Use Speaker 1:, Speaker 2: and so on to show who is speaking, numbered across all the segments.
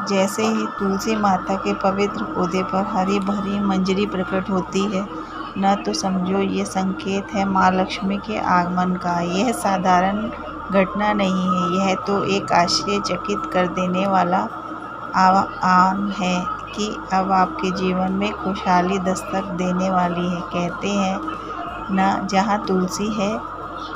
Speaker 1: जैसे ही तुलसी माता के पवित्र पौधे पर हरी भरी मंजरी प्रकट होती है, न तो समझो ये संकेत है माँ लक्ष्मी के आगमन का। यह साधारण घटना नहीं है, यह तो एक आश्चर्यचकित कर देने वाला आह्वान है कि अब आपके जीवन में खुशहाली दस्तक देने वाली है। कहते हैं न, जहाँ तुलसी है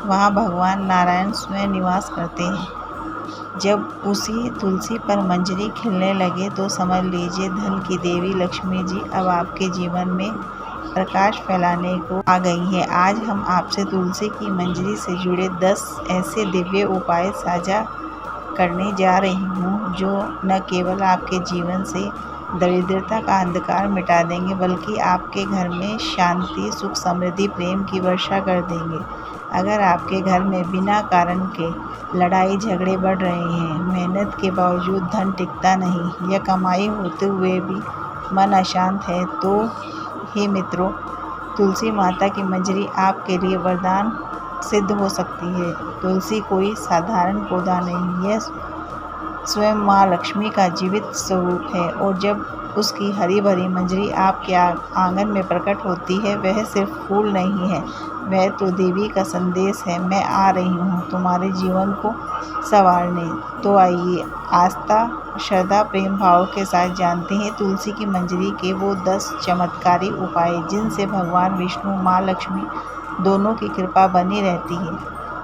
Speaker 1: वहाँ भगवान नारायण स्वयं निवास करते हैं। जब उसी तुलसी पर मंजरी खिलने लगे तो समझ लीजिए धन की देवी लक्ष्मी जी अब आपके जीवन में प्रकाश फैलाने को आ गई है। आज हम आपसे तुलसी की मंजरी से जुड़े 10 ऐसे दिव्य उपाय साझा करने जा रही हूँ जो न केवल आपके जीवन से दरिद्रता का अंधकार मिटा देंगे, बल्कि आपके घर में शांति, सुख, समृद्धि, प्रेम की वर्षा कर देंगे। अगर आपके घर में बिना कारण के लड़ाई झगड़े बढ़ रहे हैं, मेहनत के बावजूद धन टिकता नहीं या कमाई होते हुए भी मन अशांत है, तो हे मित्रों, तुलसी माता की मंजरी आपके लिए वरदान सिद्ध हो सकती है। तुलसी कोई साधारण पौधा नहीं, यह स्वयं माँ लक्ष्मी का जीवित स्वरूप है, और जब उसकी हरी भरी मंजरी आपके आंगन में प्रकट होती है, वह सिर्फ फूल नहीं है, वह तो देवी का संदेश है, मैं आ रही हूँ तुम्हारे जीवन को संवारने। तो आइए आस्था, श्रद्धा, प्रेम भाव के साथ जानते हैं तुलसी की मंजरी के वो 10 चमत्कारी उपाय जिनसे भगवान विष्णु, माँ लक्ष्मी दोनों की कृपा बनी रहती है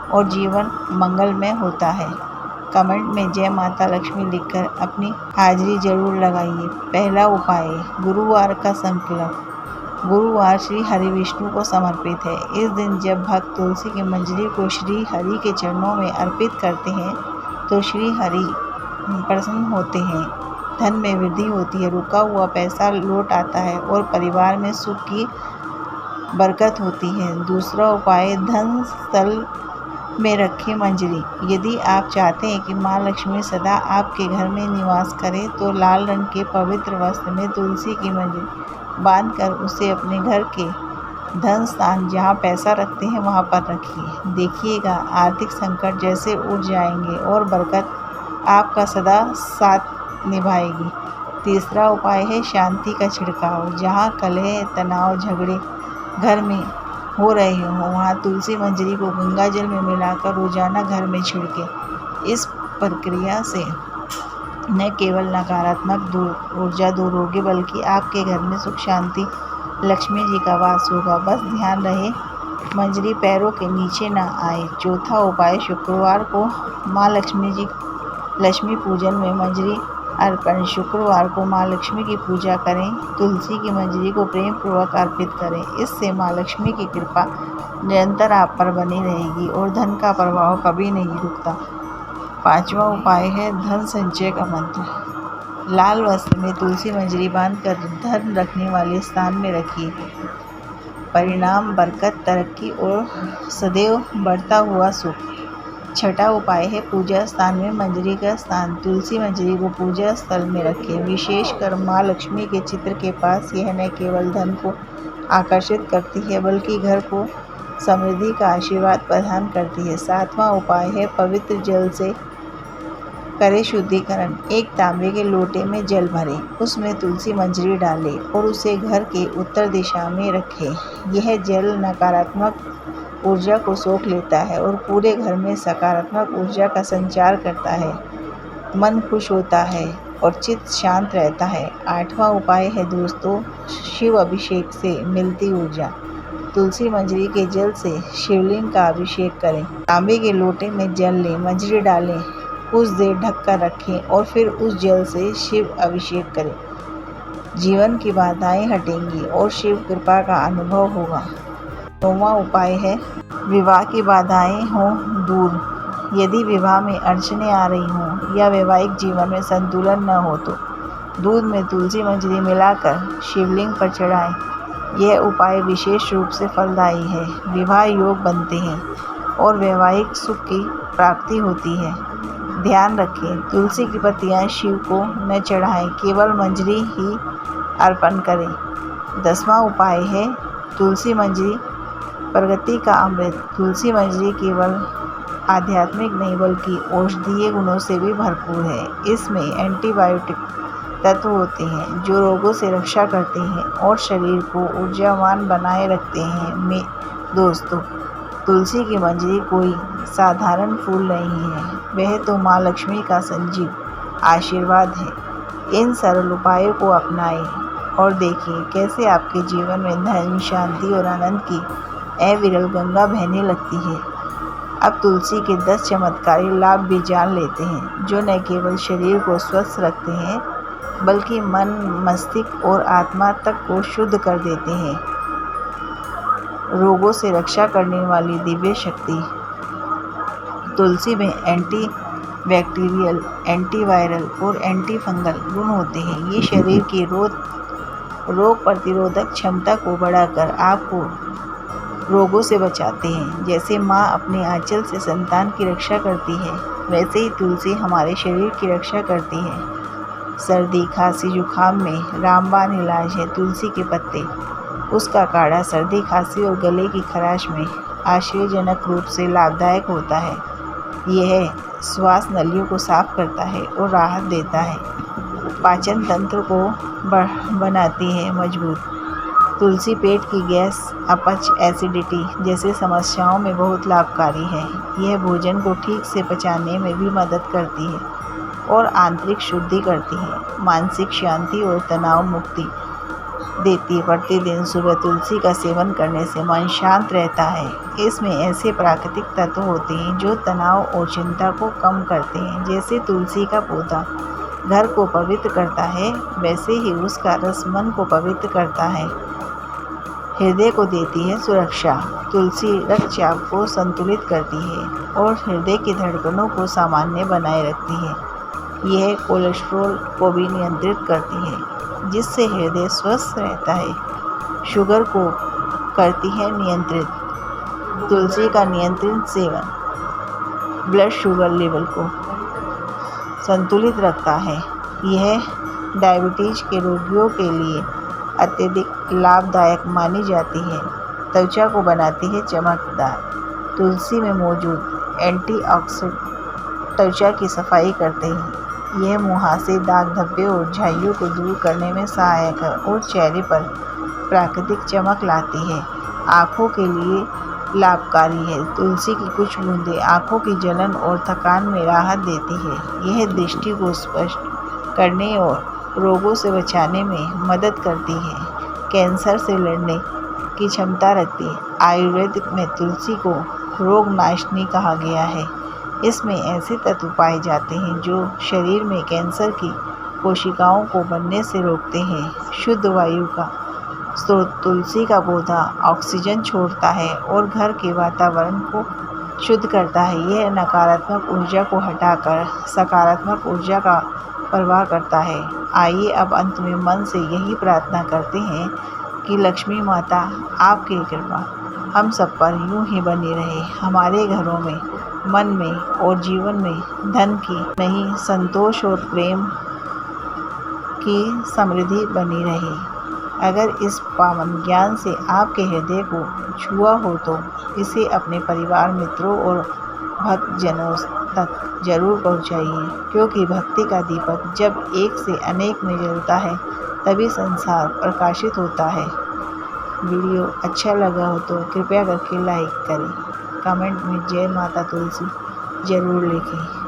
Speaker 1: और जीवन मंगलमय होता है। कमेंट में जय माता लक्ष्मी लिखकर अपनी हाजिरी जरूर लगाइए। पहला उपाय, गुरुवार का संकल्प। गुरुवार श्री हरि विष्णु को समर्पित है। इस दिन जब भक्त तुलसी की मंजरी को श्री हरि के चरणों में अर्पित करते हैं तो श्री हरि प्रसन्न होते हैं, धन में वृद्धि होती है, रुका हुआ पैसा लौट आता है और परिवार में सुख की बरकत होती है। दूसरा उपाय, धन स्थल में रखें मंजरी। यदि आप चाहते हैं कि माँ लक्ष्मी सदा आपके घर में निवास करे तो लाल रंग के पवित्र वस्त्र में तुलसी की मंजरी बांधकर उसे अपने घर के धन स्थान जहाँ पैसा रखते हैं वहाँ पर रखिए। देखिएगा आर्थिक संकट जैसे उठ जाएंगे और बरकत आपका सदा साथ निभाएगी। तीसरा उपाय है शांति का छिड़काव। जहाँ कलह, तनाव, झगड़े घर में हो रहे हो वहाँ तुलसी मंजरी को गंगा जल में मिलाकर रोजाना घर में छिड़के। इस प्रक्रिया से न केवल नकारात्मक ऊर्जा दूर होगी, बल्कि आपके घर में सुख, शांति, लक्ष्मी जी का वास होगा। बस ध्यान रहे मंजरी पैरों के नीचे न आए। चौथा उपाय, शुक्रवार को माँ लक्ष्मी पूजन में मंजरी अर्पण। शुक्रवार को माँ लक्ष्मी की पूजा करें, तुलसी की मंजरी को प्रेम पूर्वक अर्पित करें। इससे माँ लक्ष्मी की कृपा निरंतर आप पर बनी रहेगी और धन का प्रभाव कभी नहीं रुकता। पांचवा उपाय है धन संचय का मंत्र। लाल वस्त्र में तुलसी मंजरी बांधकर धन रखने वाले स्थान में रखिए। परिणाम, बरकत, तरक्की और सदैव बढ़ता हुआ सुख। छठा उपाय है पूजा स्थान में मंजरी का स्थान। तुलसी मंजरी को पूजा स्थल में रखें, विशेषकर माँ लक्ष्मी के चित्र के पास। यह न केवल धन को आकर्षित करती है, बल्कि घर को समृद्धि का आशीर्वाद प्रदान करती है। सातवां उपाय है पवित्र जल से करें शुद्धिकरण। एक तांबे के लोटे में जल भरें, उसमें तुलसी मंजरी डालें और उसे घर के उत्तर दिशा में रखें। यह जल नकारात्मक ऊर्जा को सोख लेता है और पूरे घर में सकारात्मक ऊर्जा का संचार करता है। मन खुश होता है और चित्त शांत रहता है। आठवां उपाय है दोस्तों, शिव अभिषेक से मिलती ऊर्जा। तुलसी मंजरी के जल से शिवलिंग का अभिषेक करें। तांबे के लोटे में जल लें, मंजरी डालें, कुछ देर ढककर रखें और फिर उस जल से शिव अभिषेक करें। जीवन की बाधाएं हटेंगी और शिव कृपा का अनुभव होगा। 9वां उपाय है विवाह की बाधाएं हों दूर। यदि विवाह में अड़चनें आ रही हों या वैवाहिक जीवन में संतुलन न हो तो दूध में तुलसी मंजरी मिलाकर शिवलिंग पर चढ़ाएं। यह उपाय विशेष रूप से फलदायी है। विवाह योग बनते हैं और वैवाहिक सुख की प्राप्ति होती है। ध्यान रखें, तुलसी की पत्तियां शिव को न चढ़ाएं, केवल मंजरी ही अर्पण करें। 10वां उपाय है तुलसी मंजरी प्रगति का अमृत। तुलसी मंजरी केवल आध्यात्मिक नहीं बल्कि औषधीय गुणों से भी भरपूर है। इसमें एंटीबायोटिक तत्व होते हैं जो रोगों से रक्षा करते हैं और शरीर को ऊर्जावान बनाए रखते हैं। दोस्तों, तुलसी की मंजरी कोई साधारण फूल नहीं है, वह तो माँ लक्ष्मी का संजीव आशीर्वाद है। इन सरल उपायों को अपनाएं और देखिए कैसे आपके जीवन में धन, शांति और आनंद की अविरल गंगा बहने लगती है। अब तुलसी के 10 चमत्कारी लाभ भी जान लेते हैं जो न केवल शरीर को स्वस्थ रखते हैं बल्कि मन, मस्तिष्क और आत्मा तक को शुद्ध कर देते हैं। रोगों से रक्षा करने वाली दिव्य शक्ति। तुलसी में एंटी बैक्टीरियल, एंटीवायरल और एंटी फंगल गुण होते हैं। ये शरीर की रोग प्रतिरोधक क्षमता को बढ़ाकर आपको रोगों से बचाते हैं। जैसे माँ अपने आंचल से संतान की रक्षा करती है, वैसे ही तुलसी हमारे शरीर की रक्षा करती है। सर्दी, खांसी, जुकाम में रामबाण इलाज है तुलसी के पत्ते। उसका काढ़ा सर्दी, खांसी और गले की खराश में आश्चर्यजनक रूप से लाभदायक होता है। यह श्वास नलियों को साफ करता है और राहत देता है। पाचन तंत्र को बनाती है मजबूत। तुलसी पेट की गैस, अपच, एसिडिटी जैसे समस्याओं में बहुत लाभकारी है। यह भोजन को ठीक से पचाने में भी मदद करती है और आंतरिक शुद्धि करती है। मानसिक शांति और तनाव मुक्ति देती है। प्रतिदिन सुबह तुलसी का सेवन करने से मन शांत रहता है। इसमें ऐसे प्राकृतिक तत्व होते हैं जो तनाव और चिंता को कम करते हैं। जैसे तुलसी का पौधा घर को पवित्र करता है, वैसे ही उसका रस मन को पवित्र करता है। हृदय को देती है सुरक्षा। तुलसी रक्तचाप को संतुलित करती है और हृदय की धड़कनों को सामान्य बनाए रखती है। यह कोलेस्ट्रॉल को भी नियंत्रित करती है, जिससे हृदय स्वस्थ रहता है। शुगर को करती है नियंत्रित। तुलसी का नियंत्रित सेवन ब्लड शुगर लेवल को संतुलित रखता है। यह डायबिटीज के रोगियों के लिए अत्यधिक लाभदायक मानी जाती है। त्वचा को बनाती है चमकदार। तुलसी में मौजूद एंटीऑक्सीडेंट त्वचा की सफाई करते हैं। यह मुहासे, दाग धब्बे और झाइयों को दूर करने में सहायक है और चेहरे पर प्राकृतिक चमक लाती है। आँखों के लिए लाभकारी है। तुलसी की कुछ बूंदें आँखों की जलन और थकान में राहत देती है। यह दृष्टि को स्पष्ट करने और रोगों से बचाने में मदद करती है। कैंसर से लड़ने की क्षमता रखती है। आयुर्वेद में तुलसी को रोग नाशनी कहा गया है। इसमें ऐसे तत्व पाए जाते हैं जो शरीर में कैंसर की कोशिकाओं को बनने से रोकते हैं। शुद्ध वायु का स्रोत तुलसी का पौधा ऑक्सीजन छोड़ता है और घर के वातावरण को शुद्ध करता है। यह नकारात्मक ऊर्जा को हटाकर सकारात्मक यूं का प्रवाह करता है। आइए अब अंत में मन से यही प्रार्थना करते हैं कि लक्ष्मी माता आपकी कृपा हम सब पर यूं ही बनी रहे। हमारे घरों में, मन में और जीवन में धन की नहीं, संतोष और प्रेम की समृद्धि बनी रहे। अगर इस पावन ज्ञान से आपके हृदय को छुआ हो तो इसे अपने परिवार, मित्रों और भक्तजनों तक जरूर पहुंचाइए, क्योंकि भक्ति का दीपक जब एक से अनेक में जलता है तभी संसार प्रकाशित होता है। वीडियो अच्छा लगा हो तो कृपया करके लाइक करें। कमेंट में जय माता तुलसी जरूर लिखें।